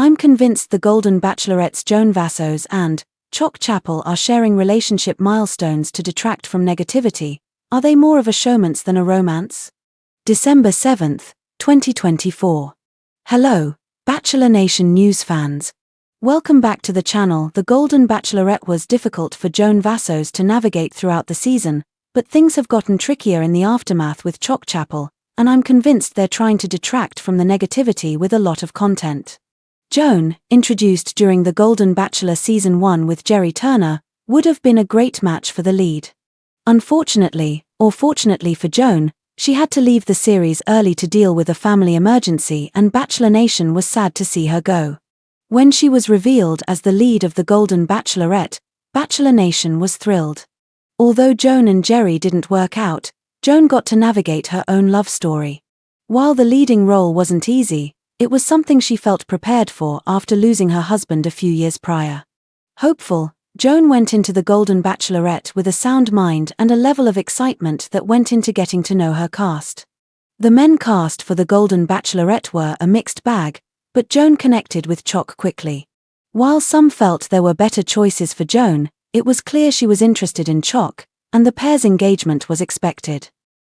I'm convinced the Golden Bachelorettes Joan Vassos and Chock Chapple are sharing relationship milestones to detract from negativity. Are they more of a showmance than a romance? December 7th, 2024. Hello, Bachelor Nation news fans. Welcome back to the channel. The Golden Bachelorette was difficult for Joan Vassos to navigate throughout the season, but things have gotten trickier in the aftermath with Chock Chapple, and I'm convinced they're trying to detract from the negativity with a lot of content. Joan, introduced during the Golden Bachelor Season 1 with Jerry Turner, would have been a great match for the lead. Unfortunately, or fortunately for Joan, she had to leave the series early to deal with a family emergency, and Bachelor Nation was sad to see her go. When she was revealed as the lead of the Golden Bachelorette, Bachelor Nation was thrilled. Although Joan and Jerry didn't work out, Joan got to navigate her own love story. While the leading role wasn't easy, it was something she felt prepared for after losing her husband a few years prior. Hopeful, Joan went into the Golden Bachelorette with a sound mind and a level of excitement that went into getting to know her cast. The men cast for the Golden Bachelorette were a mixed bag, but Joan connected with Chock quickly. While some felt there were better choices for Joan, it was clear she was interested in Chock, and the pair's engagement was expected.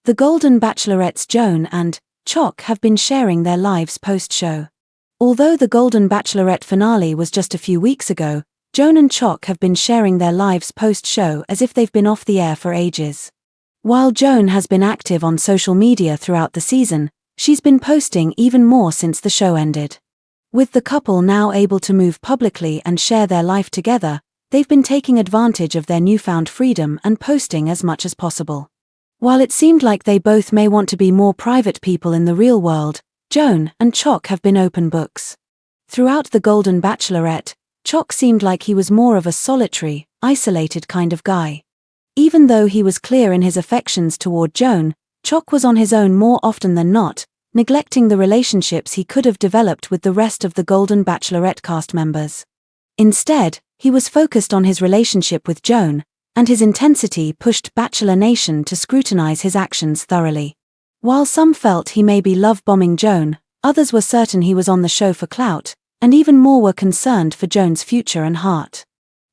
The Golden Bachelorette's Joan and Chock have been sharing their lives post-show. Although the Golden Bachelorette finale was just a few weeks ago, Joan and Chock have been sharing their lives post-show as if they've been off the air for ages. While Joan has been active on social media throughout the season, she's been posting even more since the show ended. With the couple now able to move publicly and share their life together, they've been taking advantage of their newfound freedom and posting as much as possible. While it seemed like they both may want to be more private people in the real world, Joan and Chock have been open books. Throughout the Golden Bachelorette, Chock seemed like he was more of a solitary, isolated kind of guy. Even though he was clear in his affections toward Joan, Chock was on his own more often than not, neglecting the relationships he could have developed with the rest of the Golden Bachelorette cast members. Instead, he was focused on his relationship with Joan, and his intensity pushed Bachelor Nation to scrutinize his actions thoroughly. While some felt he may be love-bombing Joan, others were certain he was on the show for clout, and even more were concerned for Joan's future and heart.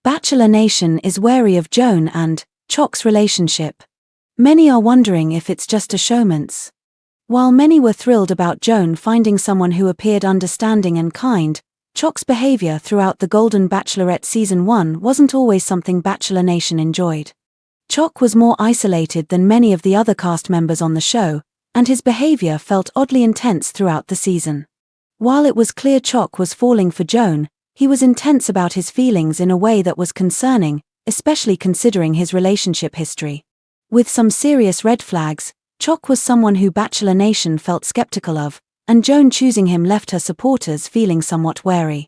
Bachelor Nation is wary of Joan and Chock's relationship. Many are wondering if it's just a showmance. While many were thrilled about Joan finding someone who appeared understanding and kind, Chock's behavior throughout the Golden Bachelorette Season 1 wasn't always something Bachelor Nation enjoyed. Chock was more isolated than many of the other cast members on the show, and his behavior felt oddly intense throughout the season. While it was clear Chock was falling for Joan, he was intense about his feelings in a way that was concerning, especially considering his relationship history. With some serious red flags, Chock was someone who Bachelor Nation felt skeptical of, and Joan choosing him left her supporters feeling somewhat wary.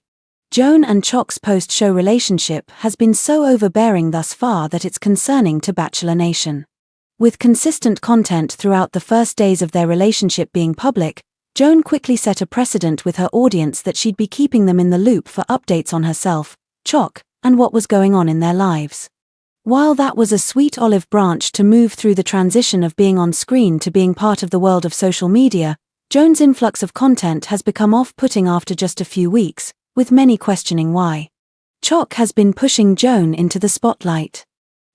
Joan and Chock's post-show relationship has been so overbearing thus far that it's concerning to Bachelor Nation. With consistent content throughout the first days of their relationship being public, Joan quickly set a precedent with her audience that she'd be keeping them in the loop for updates on herself, Chock, and what was going on in their lives. While that was a sweet olive branch to move through the transition of being on screen to being part of the world of social media, Joan's influx of content has become off-putting after just a few weeks, with many questioning why. Chock has been pushing Joan into the spotlight.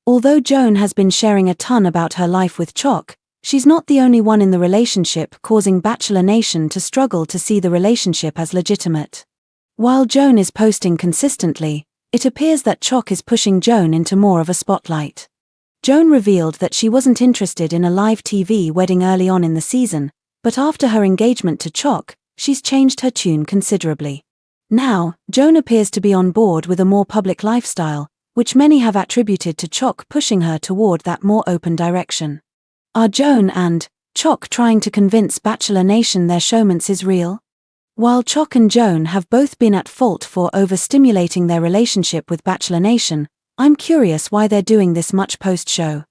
Although Joan has been sharing a ton about her life with Chock, she's not the only one in the relationship, causing Bachelor Nation to struggle to see the relationship as legitimate. While Joan is posting consistently, it appears that Chock is pushing Joan into more of a spotlight. Joan revealed that she wasn't interested in a live TV wedding early on in the season, but after her engagement to Chock, she's changed her tune considerably. Now, Joan appears to be on board with a more public lifestyle, which many have attributed to Chock pushing her toward that more open direction. Are Joan and Chock trying to convince Bachelor Nation their showmance is real? While Chock and Joan have both been at fault for overstimulating their relationship with Bachelor Nation, I'm curious why they're doing this much post-show.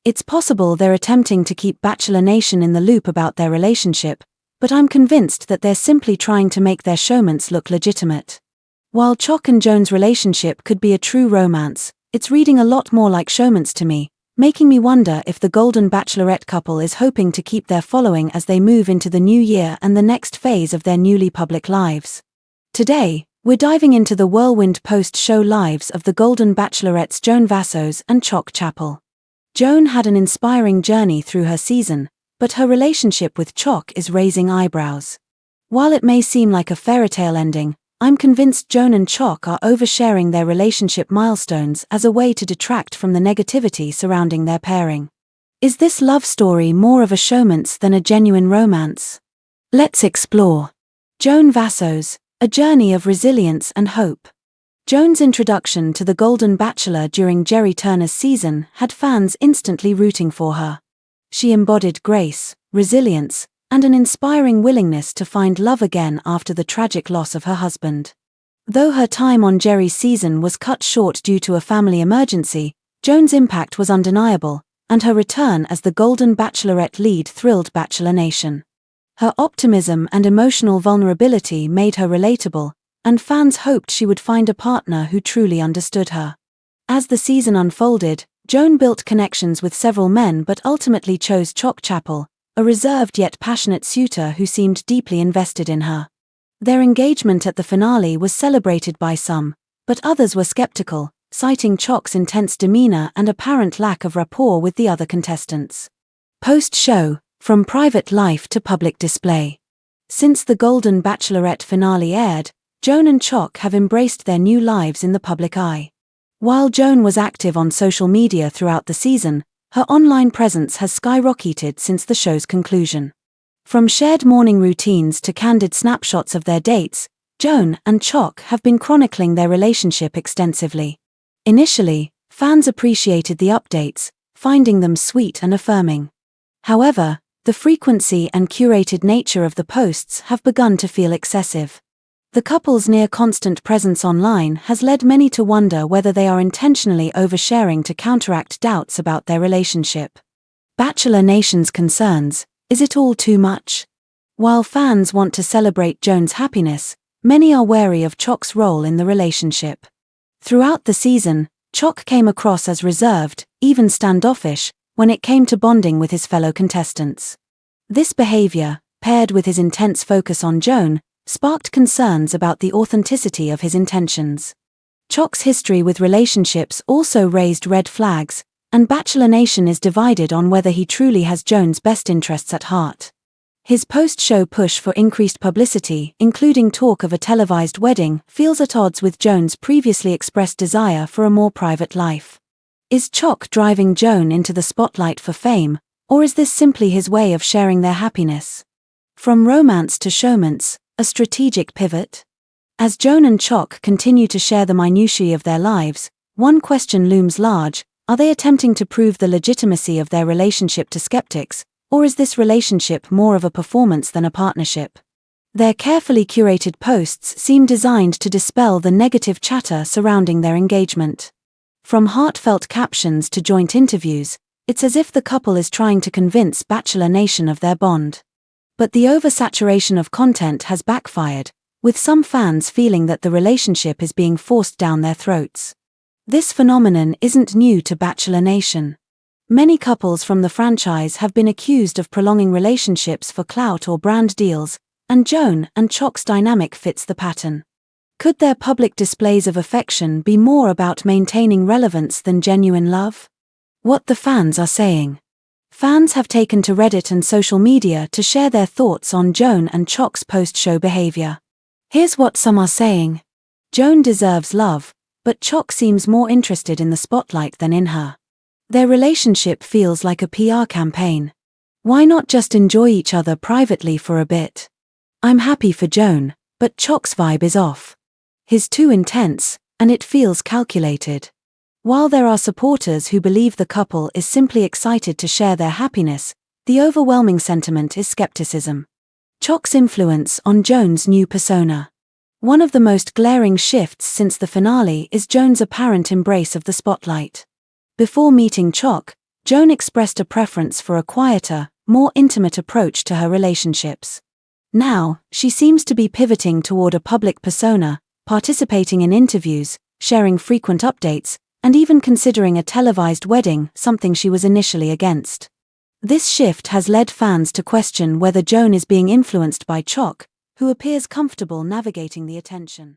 It's possible they're attempting to keep Bachelor Nation in the loop about their relationship, but I'm convinced that they're simply trying to make their showmance look legitimate. While Chock and Joan's relationship could be a true romance, it's reading a lot more like showmance to me, making me wonder if the Golden Bachelorette couple is hoping to keep their following as they move into the new year and the next phase of their newly public lives. Today, we're diving into the whirlwind post-show lives of the Golden Bachelorettes Joan Vassos and Chock Chapple. Joan had an inspiring journey through her season, but her relationship with Chock is raising eyebrows. While it may seem like a fairytale ending, I'm convinced Joan and Chock are oversharing their relationship milestones as a way to detract from the negativity surrounding their pairing. Is this love story more of a showman's than a genuine romance? Let's explore. Joan Vassos, a journey of resilience and hope. Joan's introduction to the Golden Bachelor during Jerry Turner's season had fans instantly rooting for her. She embodied grace, resilience, and an inspiring willingness to find love again after the tragic loss of her husband. Though her time on Jerry's season was cut short due to a family emergency, Joan's impact was undeniable, and her return as the Golden Bachelorette lead thrilled Bachelor Nation. Her optimism and emotional vulnerability made her relatable, and fans hoped she would find a partner who truly understood her. As the season unfolded, Joan built connections with several men but ultimately chose Chock Chapple, a reserved yet passionate suitor who seemed deeply invested in her. Their engagement at the finale was celebrated by some, but others were skeptical, citing Chock's intense demeanor and apparent lack of rapport with the other contestants. Post-show, from private life to public display. Since the Golden Bachelorette finale aired, Joan and Chock have embraced their new lives in the public eye. While Joan was active on social media throughout the season, her online presence has skyrocketed since the show's conclusion. From shared morning routines to candid snapshots of their dates, Joan and Chock have been chronicling their relationship extensively. Initially, fans appreciated the updates, finding them sweet and affirming. However, the frequency and curated nature of the posts have begun to feel excessive. The couple's near-constant presence online has led many to wonder whether they are intentionally oversharing to counteract doubts about their relationship. Bachelor Nation's concerns: is it all too much? While fans want to celebrate Joan's happiness, many are wary of Chock's role in the relationship. Throughout the season, Chock came across as reserved, even standoffish, when it came to bonding with his fellow contestants. This behavior, paired with his intense focus on Joan, sparked concerns about the authenticity of his intentions. Chock's history with relationships also raised red flags, and Bachelor Nation is divided on whether he truly has Joan's best interests at heart. His post-show push for increased publicity, including talk of a televised wedding, feels at odds with Joan's previously expressed desire for a more private life. Is Chock driving Joan into the spotlight for fame, or is this simply his way of sharing their happiness? From romance to showmance, a strategic pivot? As Joan and Chock continue to share the minutiae of their lives, one question looms large: are they attempting to prove the legitimacy of their relationship to skeptics, or is this relationship more of a performance than a partnership? Their carefully curated posts seem designed to dispel the negative chatter surrounding their engagement. From heartfelt captions to joint interviews, it's as if the couple is trying to convince Bachelor Nation of their bond. But the oversaturation of content has backfired, with some fans feeling that the relationship is being forced down their throats. This phenomenon isn't new to Bachelor Nation. Many couples from the franchise have been accused of prolonging relationships for clout or brand deals, and Joan and Chock's dynamic fits the pattern. Could their public displays of affection be more about maintaining relevance than genuine love? What the fans are saying. Fans have taken to Reddit and social media to share their thoughts on Joan and Chock's post-show behavior. Here's what some are saying. Joan deserves love, but Chock seems more interested in the spotlight than in her. Their relationship feels like a PR campaign. Why not just enjoy each other privately for a bit? I'm happy for Joan, but Chock's vibe is off. He's too intense, and it feels calculated. While there are supporters who believe the couple is simply excited to share their happiness, the overwhelming sentiment is skepticism. Chock's influence on Joan's new persona. One of the most glaring shifts since the finale is Joan's apparent embrace of the spotlight. Before meeting Chock, Joan expressed a preference for a quieter, more intimate approach to her relationships. Now, she seems to be pivoting toward a public persona, participating in interviews, sharing frequent updates, and even considering a televised wedding, something she was initially against. This shift has led fans to question whether Joan is being influenced by Chock, who appears comfortable navigating the attention.